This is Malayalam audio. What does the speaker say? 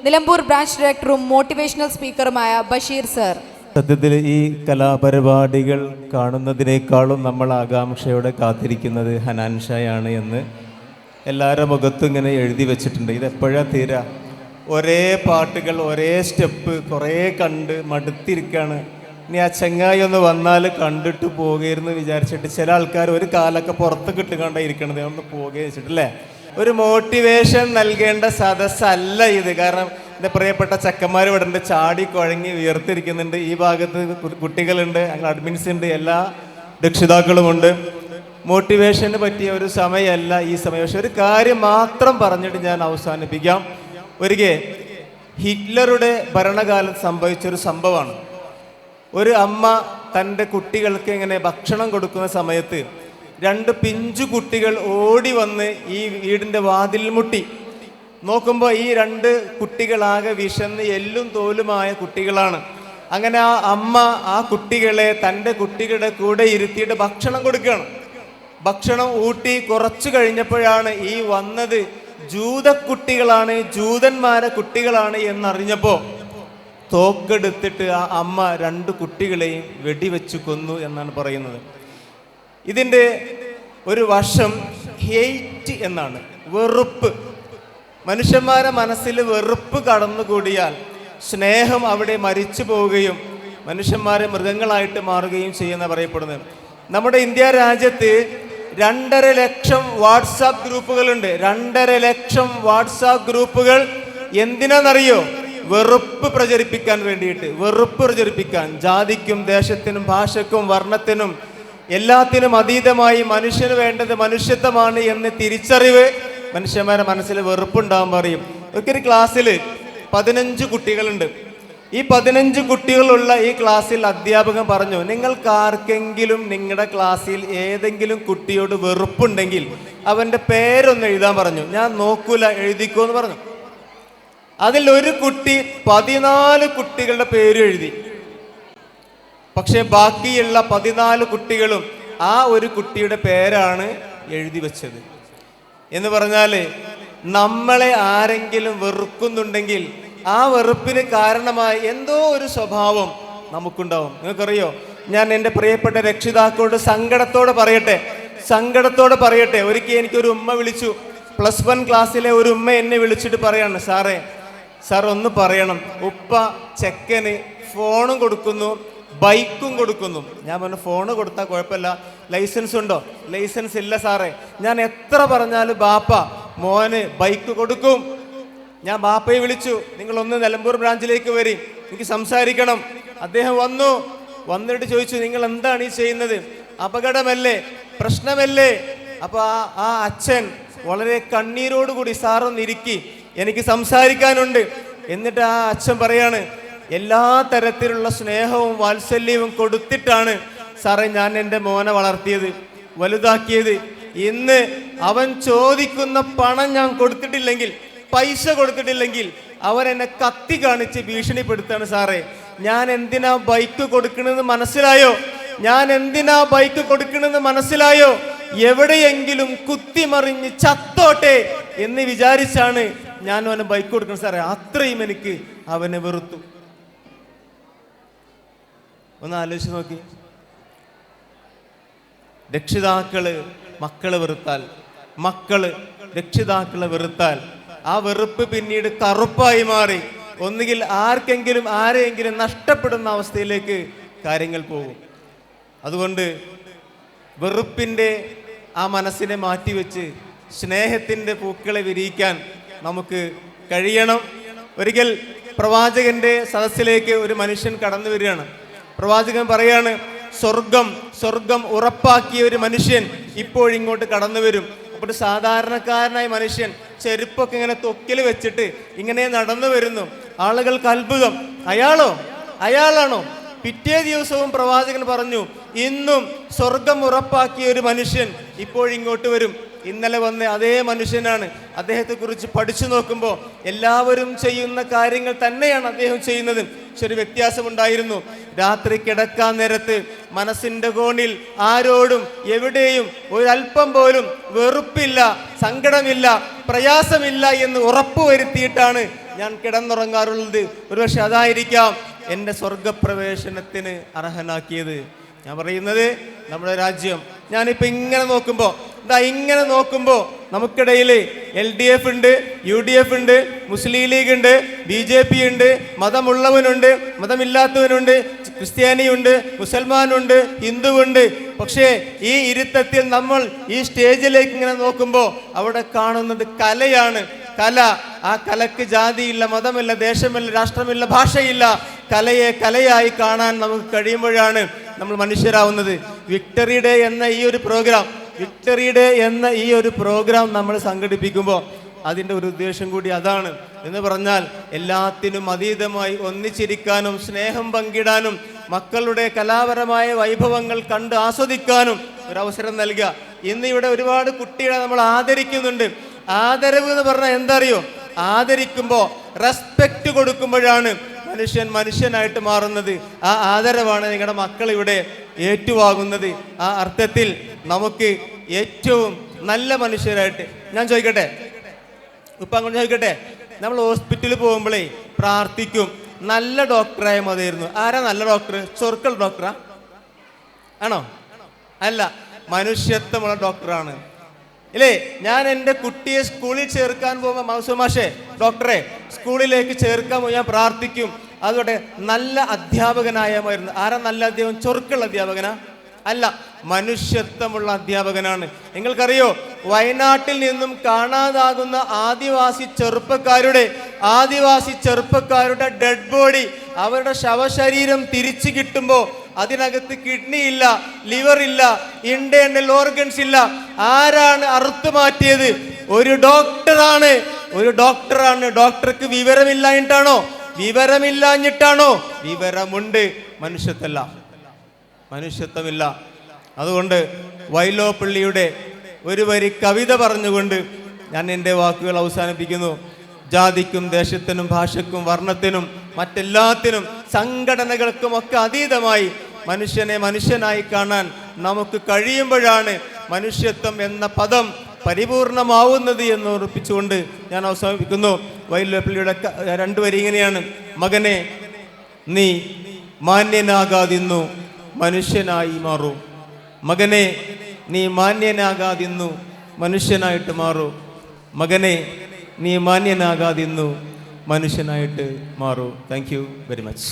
നിലമ്പൂർ ബ്രാഞ്ച് ഡയറക്ടറും മോട്ടിവേഷണൽ സ്പീക്കറുമായ ബഷീർ സർ. സത്യത്തിൽ ഈ കലാപരിപാടികൾ കാണുന്നതിനേക്കാളും നമ്മൾ ആകാംക്ഷയോടെ കാത്തിരിക്കുന്നത് ഹനാൻ ഷായാണ് എന്ന് എല്ലാവരുടെ മുഖത്തും ഇങ്ങനെ എഴുതി വെച്ചിട്ടുണ്ട്. ഇതെപ്പോഴാണ് തീരാ? ഒരേ പാട്ടുകൾ, ഒരേ സ്റ്റെപ്പ് കുറേ കണ്ട് മടുത്തിരിക്കുകയാണ്. ഇനി ആ ചങ്ങായി ഒന്ന് വന്നാൽ കണ്ടിട്ട് പോകുകയെന്ന് വിചാരിച്ചിട്ട് ചില ആൾക്കാർ ഒരു കാലൊക്കെ പുറത്ത് കിട്ടുകൊണ്ടേ ഇരിക്കണത്, ഒന്ന് പോകുകയെന്ന് വെച്ചിട്ടല്ലേ. ഒരു മോട്ടിവേഷൻ നൽകേണ്ട സദസ്സല്ല ഇത്. കാരണം എൻ്റെ പ്രിയപ്പെട്ട ചക്കന്മാർ ഇവിടെ ഉണ്ട്, ചാടി കുഴങ്ങി ഉയർത്തിരിക്കുന്നുണ്ട്. ഈ ഭാഗത്ത് കുട്ടികളുണ്ട്, ഞങ്ങൾ അഡ്മിൻസ് ഉണ്ട്, എല്ലാ രക്ഷിതാക്കളുമുണ്ട്. മോട്ടിവേഷന് പറ്റിയ ഒരു സമയമല്ല ഈ സമയം. പക്ഷെ ഒരു കാര്യം മാത്രം പറഞ്ഞിട്ട് ഞാൻ അവസാനിപ്പിക്കാം. ഒരിക്കൽ ഹിറ്റ്ലറുടെ ഭരണകാലത്ത് സംഭവിച്ചൊരു സംഭവമാണ്. ഒരു അമ്മ തൻ്റെ കുട്ടികൾക്ക് ഇങ്ങനെ ഭക്ഷണം കൊടുക്കുന്ന സമയത്ത് രണ്ട് പിഞ്ചു കുട്ടികൾ ഓടി വന്ന് ഈ വീടിൻ്റെ വാതിൽ മുട്ടി. നോക്കുമ്പോൾ ഈ രണ്ട് കുട്ടികളാകെ വിശന്ന് എല്ലും തോലുമായ കുട്ടികളാണ്. അങ്ങനെ ആ അമ്മ ആ കുട്ടികളെ തൻ്റെ കുട്ടികളുടെ കൂടെ ഇരുത്തിയിട്ട് ഭക്ഷണം കൊടുക്കുകയാണ്. ഭക്ഷണം ഊട്ടി കുറച്ചു കഴിഞ്ഞപ്പോഴാണ് ഈ വന്നത് ജൂതക്കുട്ടികളാണ്, ജൂതന്മാരെ കുട്ടികളാണ് എന്നറിഞ്ഞപ്പോൾ തോക്കെടുത്തിട്ട് ആ അമ്മ രണ്ട് കുട്ടികളെയും വെടിവെച്ച് കൊന്നു എന്നാണ് പറയുന്നത്. ഇതിൻ്റെ ഒരു വശം ഹെയ്റ്റ് എന്നാണ്, വെറുപ്പ്. മനുഷ്യന്മാരെ മനസ്സിൽ വെറുപ്പ് കടന്നുകൂടിയാൽ സ്നേഹം അവിടെ മരിച്ചു പോവുകയും മനുഷ്യന്മാരെ മൃഗങ്ങളായിട്ട് മാറുകയും ചെയ്യുന്ന പറയപ്പെടുന്നത്. നമ്മുടെ ഇന്ത്യ രാജ്യത്ത് 2.5 ലക്ഷം വാട്സാപ്പ് ഗ്രൂപ്പുകളുണ്ട്. 2.5 ലക്ഷം വാട്സാപ്പ് ഗ്രൂപ്പുകൾ എന്തിനാണെന്നറിയോ? വെറുപ്പ് പ്രചരിപ്പിക്കാൻ വേണ്ടിയിട്ട്. വെറുപ്പ് പ്രചരിപ്പിക്കാൻ. ജാതിക്കും ദേശത്തിനും ഭാഷയ്ക്കും വർണ്ണത്തിനും എല്ലാത്തിനും അതീതമായി മനുഷ്യന് വേണ്ടത് മനുഷ്യത്വമാണ് എന്ന് തിരിച്ചറിവ് മനുഷ്യന്മാരെ മനസ്സിൽ വെറുപ്പുണ്ടാകാൻ പറയും. ഒരു ക്ലാസ്സിൽ 15 കുട്ടികളുണ്ട്. ഈ 15 കുട്ടികളുള്ള ഈ ക്ലാസ്സിൽ അധ്യാപകൻ പറഞ്ഞു, നിങ്ങൾക്ക് ആർക്കെങ്കിലും നിങ്ങളുടെ ക്ലാസ്സിൽ ഏതെങ്കിലും കുട്ടിയോട് വെറുപ്പുണ്ടെങ്കിൽ അവൻ്റെ പേരൊന്ന് എഴുതാൻ പറഞ്ഞു. ഞാൻ നോക്കൂല, എഴുതിക്കോ എന്ന് പറഞ്ഞു. അതിൽ ഒരു കുട്ടി 14 കുട്ടികളുടെ പേര് എഴുതി. പക്ഷെ ബാക്കിയുള്ള 14 കുട്ടികളും ആ ഒരു കുട്ടിയുടെ പേരാണ് എഴുതി വെച്ചത്. എന്ന് പറഞ്ഞാൽ നമ്മളെ ആരെങ്കിലും വെറുക്കുന്നുണ്ടെങ്കിൽ ആ വെറുപ്പിന് കാരണമായി എന്തോ ഒരു സ്വഭാവം നമുക്കുണ്ടാവും. നിങ്ങൾക്കറിയോ, ഞാൻ എൻ്റെ പ്രിയപ്പെട്ട രക്ഷിതാക്കളോട് സങ്കടത്തോടെ പറയട്ടെ. ഒരിക്കൽ എനിക്കൊരു ഉമ്മ വിളിച്ചു. +1 ക്ലാസ്സിലെ ഒരു ഉമ്മ എന്നെ വിളിച്ചിട്ട് പറയാണ്, സാർ ഒന്ന് പറയണം, ഉപ്പ ചെക്കന് ഫോണും കൊടുക്കുന്നു ബൈക്കും കൊടുക്കുന്നു. ഞാൻ പറഞ്ഞു, ഫോണ് കൊടുത്താൽ കുഴപ്പമില്ല, ലൈസൻസ് ഉണ്ടോ? ലൈസൻസ് ഇല്ല സാറേ. ഞാൻ എത്ര പറഞ്ഞാലും ബാപ്പ മോന് ബൈക്ക് കൊടുക്കും. ഞാൻ ബാപ്പയെ വിളിച്ചു, നിങ്ങളൊന്ന് നിലമ്പൂർ ബ്രാഞ്ചിലേക്ക് വരും, എനിക്ക് സംസാരിക്കണം. അദ്ദേഹം വന്നിട്ട് ചോദിച്ചു, നിങ്ങൾ എന്താണ് ഈ ചെയ്യുന്നത്? അപകടമല്ലേ, പ്രശ്നമല്ലേ? അപ്പൊ ആ അച്ഛൻ വളരെ കണ്ണീരോടുകൂടി, സാറൊന്ന് ഇരിക്കി, എനിക്ക് സംസാരിക്കാനുണ്ട്. എന്നിട്ട് ആ അച്ഛൻ പറയാണ്, എല്ലാ തരത്തിലുള്ള സ്നേഹവും വാത്സല്യവും കൊടുത്തിട്ടാണ് സാറേ ഞാൻ എൻ്റെ മോനെ വളർത്തിയത്, വലുതാക്കിയത്. ഇന്ന് അവൻ ചോദിക്കുന്ന പണം ഞാൻ കൊടുത്തിട്ടില്ലെങ്കിൽ, പൈസ കൊടുത്തിട്ടില്ലെങ്കിൽ അവൻ എന്നെ കത്തി കാണിച്ച് ഭീഷണിപ്പെടുത്താണ് സാറേ. ഞാൻ എന്തിനാ ബൈക്ക് കൊടുക്കണമെന്ന് മനസ്സിലായോ? എവിടെയെങ്കിലും കുത്തിമറിഞ്ഞ് ചത്തോട്ടെ എന്ന് വിചാരിച്ചാണ് ഞാൻ അവന് ബൈക്ക് കൊടുക്കണം സാറേ. അത്രയും എനിക്ക് അവനെ വെറുത്തു. ഒന്ന് ആലോചിച്ച് നോക്കി. രക്ഷിതാക്കള് മക്കളെ വെറുത്താൽ, മക്കള് രക്ഷിതാക്കളെ വെറുത്താൽ ആ വെറുപ്പ് പിന്നീട് കറുപ്പായി മാറി ഒന്നുകിൽ ആരെയെങ്കിലും നഷ്ടപ്പെടുന്ന അവസ്ഥയിലേക്ക് കാര്യങ്ങൾ പോകും. അതുകൊണ്ട് വെറുപ്പിൻ്റെ ആ മനസ്സിനെ മാറ്റിവെച്ച് സ്നേഹത്തിൻ്റെ പൂക്കളെ വിരിയിക്കാൻ നമുക്ക് കഴിയണം. ഒരിക്കൽ പ്രവാചകന്റെ സദസ്സിലേക്ക് ഒരു മനുഷ്യൻ കടന്നു വരികയാണ്. പ്രവാചകൻ പറയാണ്, സ്വർഗം ഉറപ്പാക്കിയ ഒരു മനുഷ്യൻ ഇപ്പോഴിങ്ങോട്ട് കടന്നു വരും. അപ്പോൾ ഒരു സാധാരണക്കാരനായ മനുഷ്യൻ ചെരുപ്പൊക്കെ ഇങ്ങനെ തൊക്കിൽ വെച്ചിട്ട് ഇങ്ങനെ നടന്നു വരുന്നു. ആളുകൾക്ക് അത്ഭുതം, അയാളാണോ? പിറ്റേ ദിവസവും പ്രവാചകൻ പറഞ്ഞു, ഇന്നും സ്വർഗം ഉറപ്പാക്കിയ ഒരു മനുഷ്യൻ ഇപ്പോഴിങ്ങോട്ട് വരും. ഇന്നലെ വന്ന അതേ മനുഷ്യനാണ്. അദ്ദേഹത്തെക്കുറിച്ച് പഠിച്ചു നോക്കുമ്പോൾ എല്ലാവരും ചെയ്യുന്ന കാര്യങ്ങൾ തന്നെയാണ് അദ്ദേഹം ചെയ്യുന്നത്. പക്ഷെ ഒരു വ്യത്യാസമുണ്ടായിരുന്നു. രാത്രി കിടക്കാൻ നേരത്ത് മനസ്സിൻ്റെ കോണിൽ ആരോടും എവിടെയും ഒരല്പം പോലും വെറുപ്പില്ല, സങ്കടമില്ല, പ്രയാസമില്ല എന്ന് ഉറപ്പുവരുത്തിയിട്ടാണ് ഞാൻ കിടന്നുറങ്ങാറുള്ളത്. ഒരുപക്ഷെ അതായിരിക്കാം എൻ്റെ സ്വർഗപ്രവേശനത്തിന് അർഹനാക്കിയത്. ഞാൻ പറയുന്നത് നമ്മുടെ രാജ്യം ഞാനിപ്പോൾ ഇങ്ങനെ നോക്കുമ്പോൾ നമുക്കിടയിൽ LDF ഉണ്ട്, UDF ഉണ്ട്, മുസ്ലിം ലീഗ് ഉണ്ട്, BJP ഉണ്ട്, മതമുള്ളവനുണ്ട്, മതമില്ലാത്തവനുണ്ട്, ക്രിസ്ത്യാനിയുണ്ട്, മുസൽമാനുണ്ട്, ഹിന്ദുവുണ്ട്. പക്ഷേ ഈ ഇരുത്തത്തിൽ നമ്മൾ ഈ സ്റ്റേജിലേക്ക് ഇങ്ങനെ നോക്കുമ്പോൾ അവിടെ കാണുന്നത് കലയാണ്. കല, ആ കലക്ക് ജാതിയില്ല, മതമില്ല, ദേശമില്ല, രാഷ്ട്രമില്ല, ഭാഷയില്ല. കലയെ കലയായി കാണാൻ നമുക്ക് കഴിയുമ്പോഴാണ് നമ്മൾ മനുഷ്യരാവുന്നത്. വിക്ടറി ഡേ എന്ന ഈ ഒരു പ്രോഗ്രാം നമ്മൾ സംഘടിപ്പിക്കുമ്പോൾ അതിൻ്റെ ഒരു ഉദ്ദേശം കൂടി അതാണ്. എന്ന് പറഞ്ഞാൽ എല്ലാത്തിനും അതീതമായി ഒന്നിച്ചിരിക്കാനും സ്നേഹം പങ്കിടാനും മക്കളുടെ കലാപരമായ വൈഭവങ്ങൾ കണ്ട് ആസ്വദിക്കാനും ഒരവസരം നൽകുക. ഇന്ന് ഇവിടെ ഒരുപാട് കുട്ടികളെ നമ്മൾ ആദരിക്കുന്നുണ്ട്. ആദരവ് എന്ന് പറഞ്ഞാൽ എന്താ അറിയോ? ആദരിക്കുമ്പോൾ റെസ്പെക്റ്റ് കൊടുക്കുമ്പോഴാണ് മനുഷ്യനായിട്ട് മാറുന്നത്. ആ ആദരവാണ് നിങ്ങളുടെ മക്കൾ ഇവിടെ ഏറ്റുവാങ്ങുന്നത്. ആ അർത്ഥത്തിൽ നമുക്ക് ഏറ്റവും നല്ല മനുഷ്യരായിട്ട് ഞാൻ ചോദിക്കട്ടെ, ഇപ്പം അങ്ങോട്ട് ചോദിക്കട്ടെ, നമ്മൾ ഹോസ്പിറ്റലിൽ പോകുമ്പോഴേ പ്രാർത്ഥിക്കും നല്ല ഡോക്ടറായ മതിയായിരുന്നു. ആരാ നല്ല ഡോക്ടർ? ചൊറുക്കൽ ഡോക്ടറാ ആണോ? അല്ല, മനുഷ്യത്വമുള്ള ഡോക്ടറാണ് ഇല്ലേ? ഞാൻ എൻ്റെ കുട്ടിയെ സ്കൂളിൽ ചേർക്കാൻ പോകുമ്പോൾ മൗസുമാഷെ ഡോക്ടറെ സ്കൂളിലേക്ക് ചേർക്കാൻ പോകുമ്പോൾ ഞാൻ പ്രാർത്ഥിക്കും അതുകൊണ്ട് നല്ല അധ്യാപകനായാമായിരുന്നു. ആരാ നല്ല അധ്യാപകൻ? ചൊറുക്കുള്ള അധ്യാപകനാ? അല്ല, മനുഷ്യത്വമുള്ള അധ്യാപകനാണ്. നിങ്ങൾക്കറിയോ, വയനാട്ടിൽ നിന്നും കാണാതാകുന്ന ആദിവാസി ചെറുപ്പക്കാരുടെ ഡെഡ് ബോഡി, അവരുടെ ശവശരീരം തിരിച്ചു കിട്ടുമ്പോൾ അതിനകത്ത് കിഡ്നി ഇല്ല, ലിവർ ഇല്ല, ഇന്റേണൽ ഓർഗൻസ് ഇല്ല. ആരാണ് അറുത്തു മാറ്റിയത്? ഒരു ഡോക്ടറാണ്. ഡോക്ടർക്ക് വിവരമില്ലാഞ്ഞിട്ടാണോ? വിവരമില്ലാഞ്ഞിട്ടാണോ? വിവരമുണ്ട്, മനുഷ്യത്വമില്ല. അതുകൊണ്ട് വൈലോപ്പിള്ളിയുടെ ഒരു വരി കവിത പറഞ്ഞുകൊണ്ട് ഞാൻ എൻ്റെ വാക്കുകൾ അവസാനിപ്പിക്കുന്നു. ജാതിക്കും ദേശത്തിനും ഭാഷയ്ക്കും വർണ്ണത്തിനും മറ്റെല്ലാത്തിനും സംഘടനകൾക്കും ഒക്കെ അതീതമായി മനുഷ്യനെ മനുഷ്യനായി കാണാൻ നമുക്ക് കഴിയുമ്പോഴാണ് മനുഷ്യത്വം എന്ന പദം പരിപൂർണമാവുന്നത് എന്ന് ഉറപ്പിച്ചുകൊണ്ട് ഞാൻ അവസാനിപ്പിക്കുന്നു. വൈലോപ്പിള്ളിയുടെ രണ്ടു വരി ഇങ്ങനെയാണ്: മകനെ, നീ മാന്യനാകാതിന്നു മനുഷ്യനായി മാറൂ. മകനെ, നീ മാന്യനാകാതിന്നു മനുഷ്യനായിട്ട് മാറൂ. മകനെ, നീ മാന്യനാകാതിന്നു മനുഷ്യനായിട്ട് മാറൂ. Thank you very much.